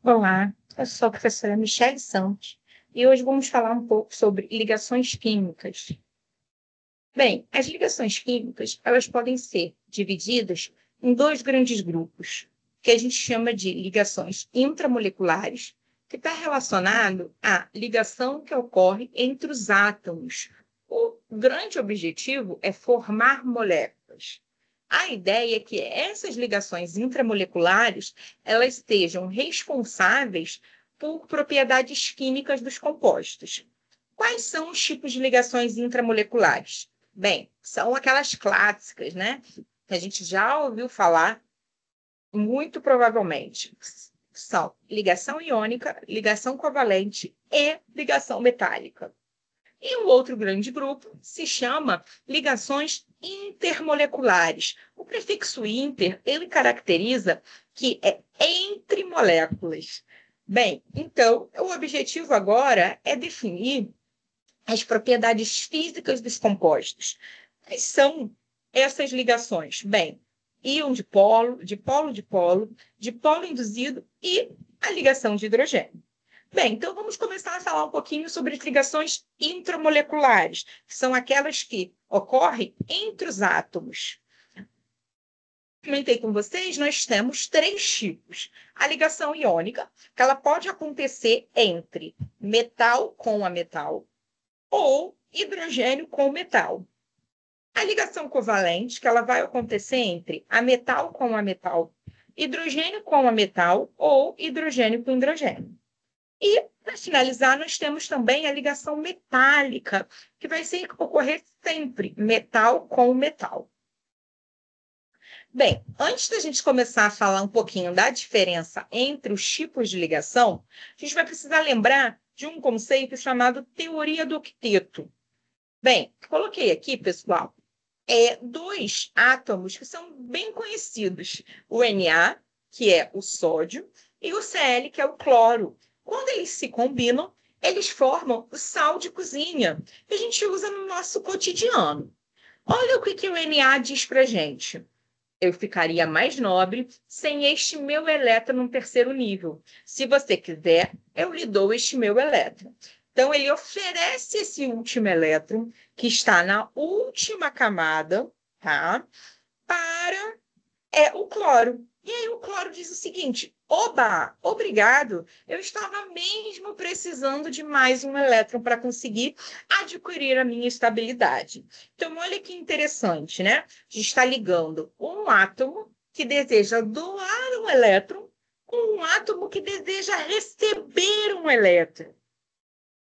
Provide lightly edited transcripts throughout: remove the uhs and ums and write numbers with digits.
Olá, eu sou a professora Michele Santos e hoje vamos falar um pouco sobre ligações químicas. Bem, as ligações químicas, elas podem ser divididas em dois grandes grupos, que a gente chama de ligações intramoleculares, que está relacionado à ligação que ocorre entre os átomos. O grande objetivo é formar moléculas. A ideia é que essas ligações intramoleculares elas estejam responsáveis por propriedades químicas dos compostos. Quais são os tipos de ligações intramoleculares? Bem, são aquelas clássicas, né? Que a gente já ouviu falar, muito provavelmente. São ligação iônica, ligação covalente e ligação metálica. E o outro grande grupo se chama ligações intermoleculares. O prefixo inter, ele caracteriza que é entre moléculas. Bem, então, o objetivo agora é definir as propriedades físicas dos compostos. Quais são essas ligações? Bem, íon de polo induzido e a ligação de hidrogênio. Bem, então vamos começar a falar um pouquinho sobre as ligações intramoleculares, que são aquelas que ocorrem entre os átomos. Comentei com vocês, nós temos três tipos. A ligação iônica, que ela pode acontecer entre metal com a metal ou hidrogênio com metal. A ligação covalente, que ela vai acontecer entre a metal com a metal, hidrogênio com a metal ou hidrogênio com hidrogênio. E, para finalizar, nós temos também a ligação metálica, que vai ocorrer sempre metal com metal. Bem, antes da gente começar a falar um pouquinho da diferença entre os tipos de ligação, a gente vai precisar lembrar de um conceito chamado teoria do octeto. Bem, coloquei aqui, pessoal, dois átomos que são bem conhecidos. O Na, que é o sódio, e o Cl, que é o cloro. Quando eles se combinam, eles formam o sal de cozinha, que a gente usa no nosso cotidiano. Olha o que o Na diz para a gente. Eu ficaria mais nobre sem este meu elétron no terceiro nível. Se você quiser, eu lhe dou este meu elétron. Então, ele oferece esse último elétron, que está na última camada, tá? Para o cloro. E aí o cloro diz o seguinte: oba, obrigado, eu estava mesmo precisando de mais um elétron para conseguir adquirir a minha estabilidade. Então, olha que interessante, né? A gente está ligando um átomo que deseja doar um elétron com um átomo que deseja receber um elétron.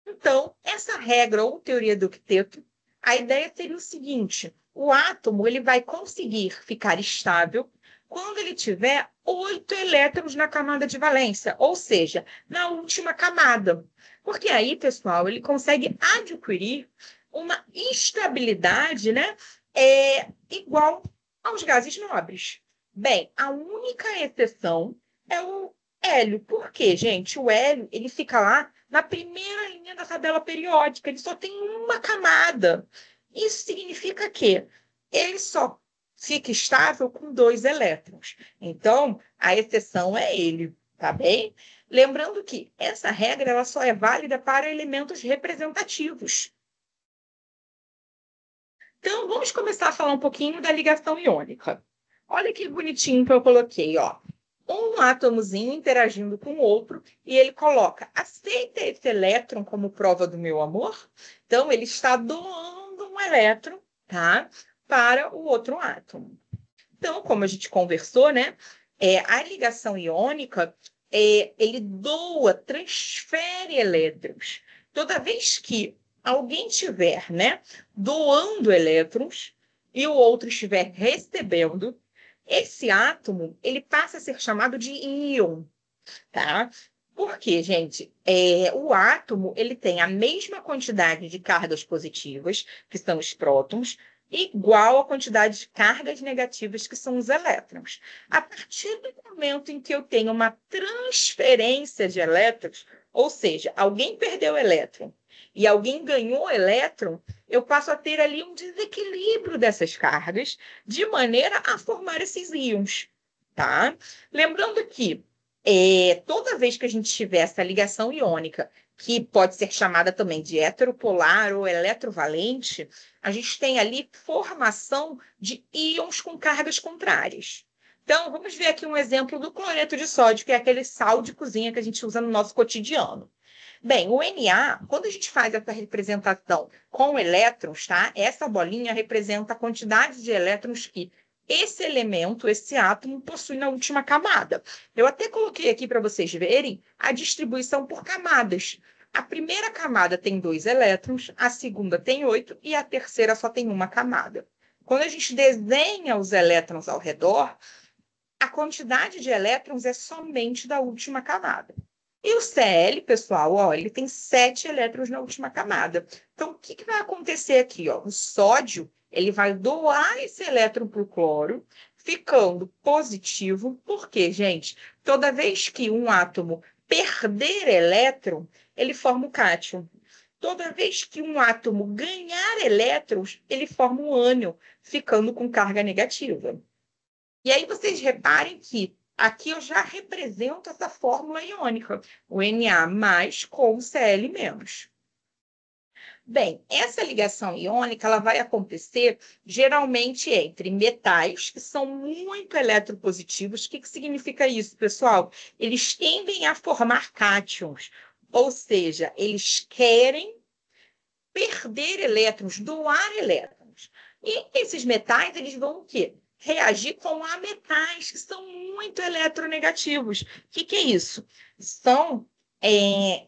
Então, essa regra ou teoria do octeto, a ideia seria o seguinte: o átomo ele vai conseguir ficar estável quando ele tiver 8 elétrons na camada de valência, ou seja, na última camada. Porque aí, pessoal, ele consegue adquirir uma estabilidade, né, igual aos gases nobres. Bem, a única exceção é o hélio. Por quê, gente? O hélio ele fica lá na primeira linha da tabela periódica, ele só tem uma camada. Isso significa que ele só fica estável com 2 elétrons. Então, a exceção é ele, tá bem? Lembrando que essa regra ela só é válida para elementos representativos. Então, vamos começar a falar um pouquinho da ligação iônica. Olha que bonitinho que eu coloquei, ó. Um átomozinho interagindo com o outro e ele coloca: aceita esse elétron como prova do meu amor? Então, ele está doando um elétron, tá? Para o outro átomo. Então, como a gente conversou, né? A ligação iônica, ele doa, transfere elétrons. Toda vez que alguém estiver, né, doando elétrons e o outro estiver recebendo, esse átomo ele passa a ser chamado de íon, tá? Porque, gente, o átomo ele tem a mesma quantidade de cargas positivas, que são os prótons, igual à quantidade de cargas negativas, que são os elétrons. A partir do momento em que eu tenho uma transferência de elétrons, ou seja, alguém perdeu elétron e alguém ganhou elétron, eu passo a ter ali um desequilíbrio dessas cargas, de maneira a formar esses íons, tá? Lembrando que Toda vez que a gente tiver essa ligação iônica, que pode ser chamada também de heteropolar ou eletrovalente, a gente tem ali formação de íons com cargas contrárias. Então, vamos ver aqui um exemplo do cloreto de sódio, que é aquele sal de cozinha que a gente usa no nosso cotidiano. Bem, o Na, quando a gente faz essa representação com elétrons, tá? Essa bolinha representa a quantidade de elétrons que esse elemento, esse átomo, possui na última camada. Eu até coloquei aqui para vocês verem a distribuição por camadas. A primeira camada tem 2 elétrons, a segunda tem 8 e a terceira só tem uma camada. Quando a gente desenha os elétrons ao redor, a quantidade de elétrons é somente da última camada. E o Cl, pessoal, ó, ele tem 7 elétrons na última camada. Então, o que vai acontecer aqui? Ó? O sódio ele vai doar esse elétron para o cloro, ficando positivo. Por quê, gente? Toda vez que um átomo perder elétron, ele forma o cátion. Toda vez que um átomo ganhar elétrons, ele forma um ânion, ficando com carga negativa. E aí vocês reparem que aqui eu já represento essa fórmula iônica, o Na mais com o Cl menos. Bem, essa ligação iônica ela vai acontecer geralmente entre metais que são muito eletropositivos. O que significa isso, pessoal? Eles tendem a formar cátions, ou seja, eles querem perder elétrons, doar elétrons. E esses metais eles vão o quê? Reagir com ametais, que são muito eletronegativos. O que é isso? São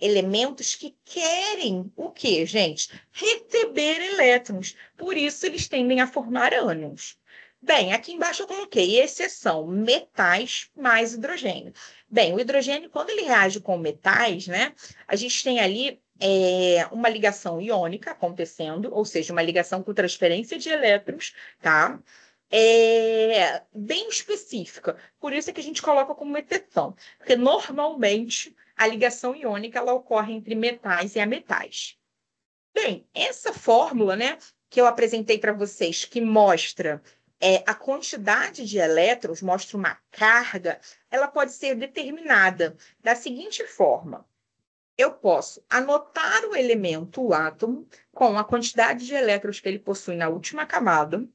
elementos que querem o quê, gente? Receber elétrons. Por isso, eles tendem a formar ânions. Bem, aqui embaixo eu coloquei exceção, metais mais hidrogênio. Bem, o hidrogênio, quando ele reage com metais, né, a gente tem ali uma ligação iônica acontecendo, ou seja, uma ligação com transferência de elétrons, tá? Bem específica. Por isso é que a gente coloca como exceção. Porque normalmente a ligação iônica ela ocorre entre metais e ametais. Bem, essa fórmula, né, que eu apresentei para vocês, que mostra a quantidade de elétrons, mostra uma carga, ela pode ser determinada da seguinte forma. Eu posso anotar o elemento, o átomo, com a quantidade de elétrons que ele possui na última camada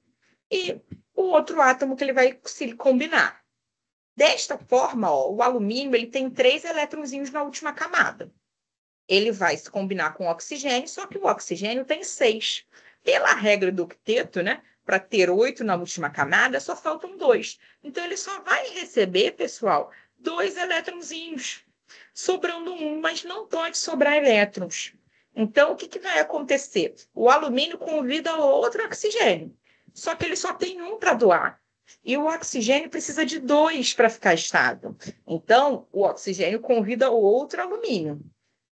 e o outro átomo que ele vai se combinar. Desta forma, ó, o alumínio ele tem 3 elétronzinhos na última camada. Ele vai se combinar com o oxigênio, só que o oxigênio tem 6. Pela regra do octeto, né, para ter 8 na última camada, só faltam 2. Então, ele só vai receber, pessoal, 2 elétronzinhos, sobrando 1, mas não pode sobrar elétrons. Então, o que vai acontecer? O alumínio convida outro oxigênio, só que ele só tem 1 para doar. E o oxigênio precisa de 2 para ficar estável. Então, o oxigênio convida o outro alumínio.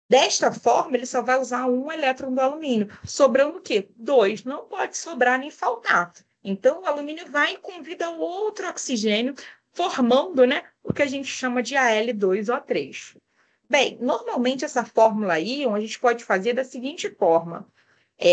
Desta forma, ele só vai usar 1 elétron do alumínio. Sobrando o quê? 2. Não pode sobrar nem faltar. Então, o alumínio vai e convida o outro oxigênio, formando, né, o que a gente chama de Al2O3. Bem, normalmente essa fórmula íon a gente pode fazer da seguinte forma.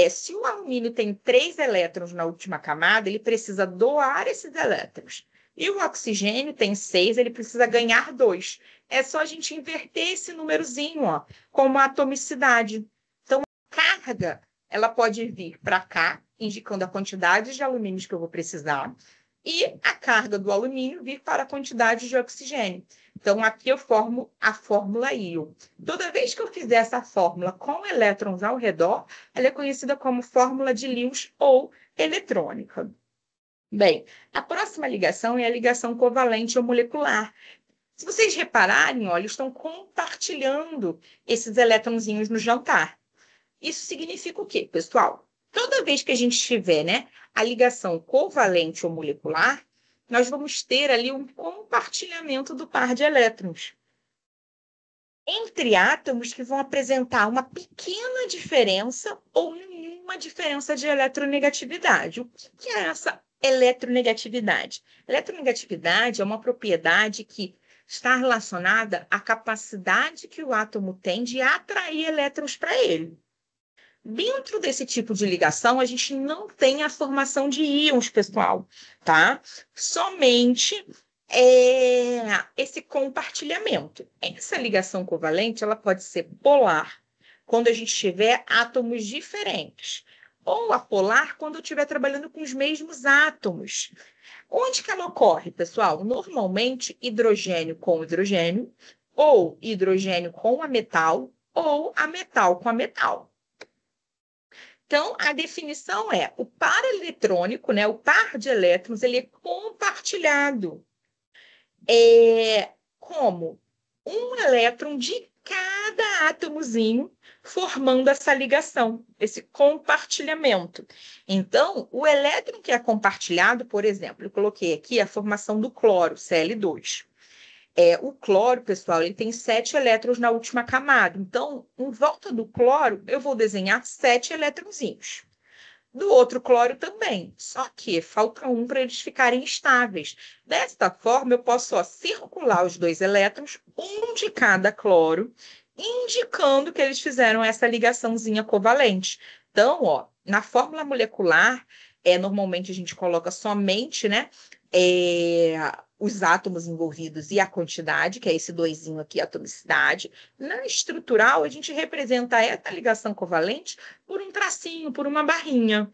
Se o alumínio tem 3 elétrons na última camada, ele precisa doar esses elétrons. E o oxigênio tem 6, ele precisa ganhar 2. É só a gente inverter esse númerozinho, ó, como a atomicidade. Então, a carga ela pode vir para cá, indicando a quantidade de alumínios que eu vou precisar, e a carga do alumínio vir para a quantidade de oxigênio. Então, aqui eu formo a fórmula íon. Toda vez que eu fizer essa fórmula com elétrons ao redor, ela é conhecida como fórmula de Lewis ou eletrônica. Bem, a próxima ligação é a ligação covalente ou molecular. Se vocês repararem, olha, eles estão compartilhando esses elétronzinhos no jantar. Isso significa o quê, pessoal? Toda vez que a gente tiver, né, a ligação covalente ou molecular, nós vamos ter ali um compartilhamento do par de elétrons entre átomos que vão apresentar uma pequena diferença ou nenhuma diferença de eletronegatividade. O que é essa eletronegatividade? Eletronegatividade é uma propriedade que está relacionada à capacidade que o átomo tem de atrair elétrons para ele. Dentro desse tipo de ligação, a gente não tem a formação de íons, pessoal, tá? Somente esse compartilhamento. Essa ligação covalente ela pode ser polar, quando a gente tiver átomos diferentes, ou apolar, quando eu estiver trabalhando com os mesmos átomos. Onde que ela ocorre, pessoal? Normalmente, hidrogênio com hidrogênio, ou hidrogênio com ametal, ou ametal com ametal. Então, a definição é o par eletrônico, né, o par de elétrons, ele é compartilhado. Como um elétron de cada átomozinho formando essa ligação, esse compartilhamento. Então, o elétron que é compartilhado, por exemplo, eu coloquei aqui a formação do cloro, Cl2. O cloro, pessoal, ele tem 7 elétrons na última camada. Então, em volta do cloro, eu vou desenhar 7 elétronzinhos. Do outro cloro também, só que falta um para eles ficarem estáveis. Desta forma, eu posso circular os 2 elétrons, um de cada cloro, indicando que eles fizeram essa ligaçãozinha covalente. Então, na fórmula molecular, normalmente a gente coloca somente, né, os átomos envolvidos e a quantidade, que é esse doisinho aqui, a atomicidade. Na estrutural, a gente representa essa ligação covalente por um tracinho, por uma barrinha.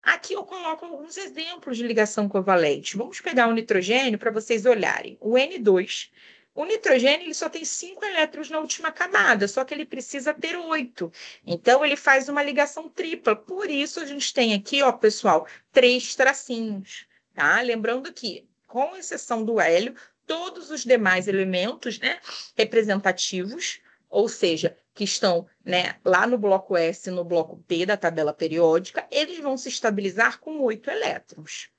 Aqui eu coloco alguns exemplos de ligação covalente. Vamos pegar o nitrogênio para vocês olharem. O N2. O nitrogênio ele só tem 5 elétrons na última camada, só que ele precisa ter 8. Então, ele faz uma ligação tripla. Por isso, a gente tem aqui, ó, pessoal, 3 tracinhos. Tá? Lembrando que, com exceção do hélio, todos os demais elementos, né, representativos, ou seja, que estão, né, lá no bloco S e no bloco P da tabela periódica, eles vão se estabilizar com 8 elétrons.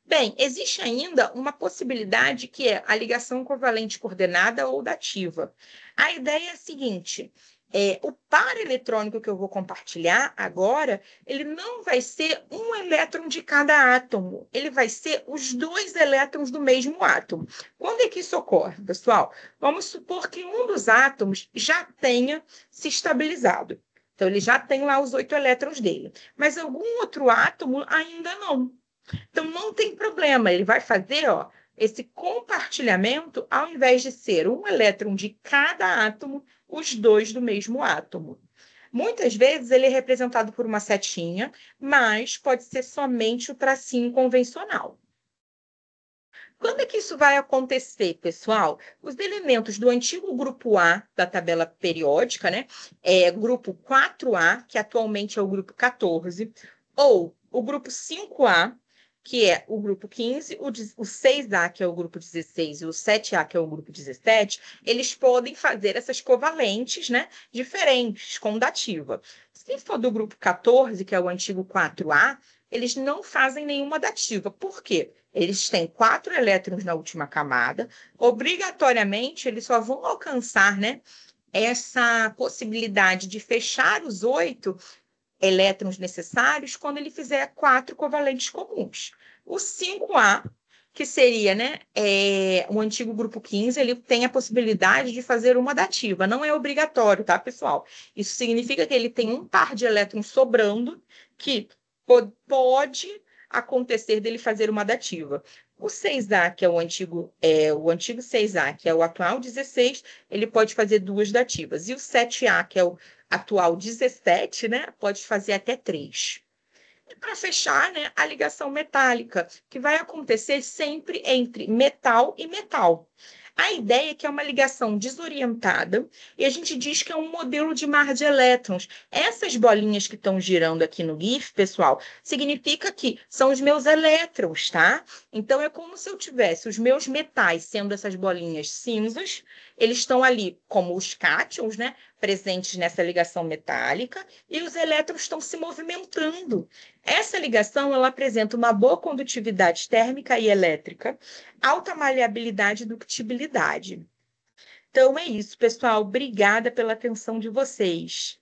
Bem, existe ainda uma possibilidade que é a ligação covalente coordenada ou dativa. A ideia é a seguinte: o par eletrônico que eu vou compartilhar agora, ele não vai ser um elétron de cada átomo, ele vai ser os 2 elétrons do mesmo átomo. Quando é que isso ocorre, pessoal? Vamos supor que um dos átomos já tenha se estabilizado. Então, ele já tem lá os 8 elétrons dele, mas algum outro átomo ainda não. Então, não tem problema, ele vai fazer esse compartilhamento, ao invés de ser um elétron de cada átomo, os 2 do mesmo átomo. Muitas vezes ele é representado por uma setinha, mas pode ser somente o tracinho convencional. Quando é que isso vai acontecer, pessoal? Os elementos do antigo grupo A da tabela periódica, né? Grupo 4A, que atualmente é o grupo 14, ou o grupo 5A, que é o grupo 15, o 6A, que é o grupo 16, e o 7A, que é o grupo 17, eles podem fazer essas covalentes, né, diferentes, com dativa. Se for do grupo 14, que é o antigo 4A, eles não fazem nenhuma dativa. Por quê? Eles têm 4 elétrons na última camada, obrigatoriamente eles só vão alcançar, né, essa possibilidade de fechar os 8 elétrons necessários quando ele fizer 4 covalentes comuns. O 5A, que seria, né, o antigo grupo 15, ele tem a possibilidade de fazer uma dativa. Não é obrigatório, tá, pessoal? Isso significa que ele tem um par de elétrons sobrando que pode acontecer dele fazer uma dativa. O 6A, que é o antigo 6A, que é o atual 16, ele pode fazer 2 dativas. E o 7A, que é o atual 17, né, pode fazer até 3. E para fechar, né, a ligação metálica, que vai acontecer sempre entre metal e metal. A ideia é que é uma ligação desorientada e a gente diz que é um modelo de mar de elétrons. Essas bolinhas que estão girando aqui no GIF, pessoal, significa que são os meus elétrons, tá? Então, é como se eu tivesse os meus metais sendo essas bolinhas cinzas, eles estão ali como os cátions, né? Presentes nessa ligação metálica, e os elétrons estão se movimentando. Essa ligação ela apresenta uma boa condutividade térmica e elétrica, alta maleabilidade e ductibilidade. Então é isso, pessoal. Obrigada pela atenção de vocês.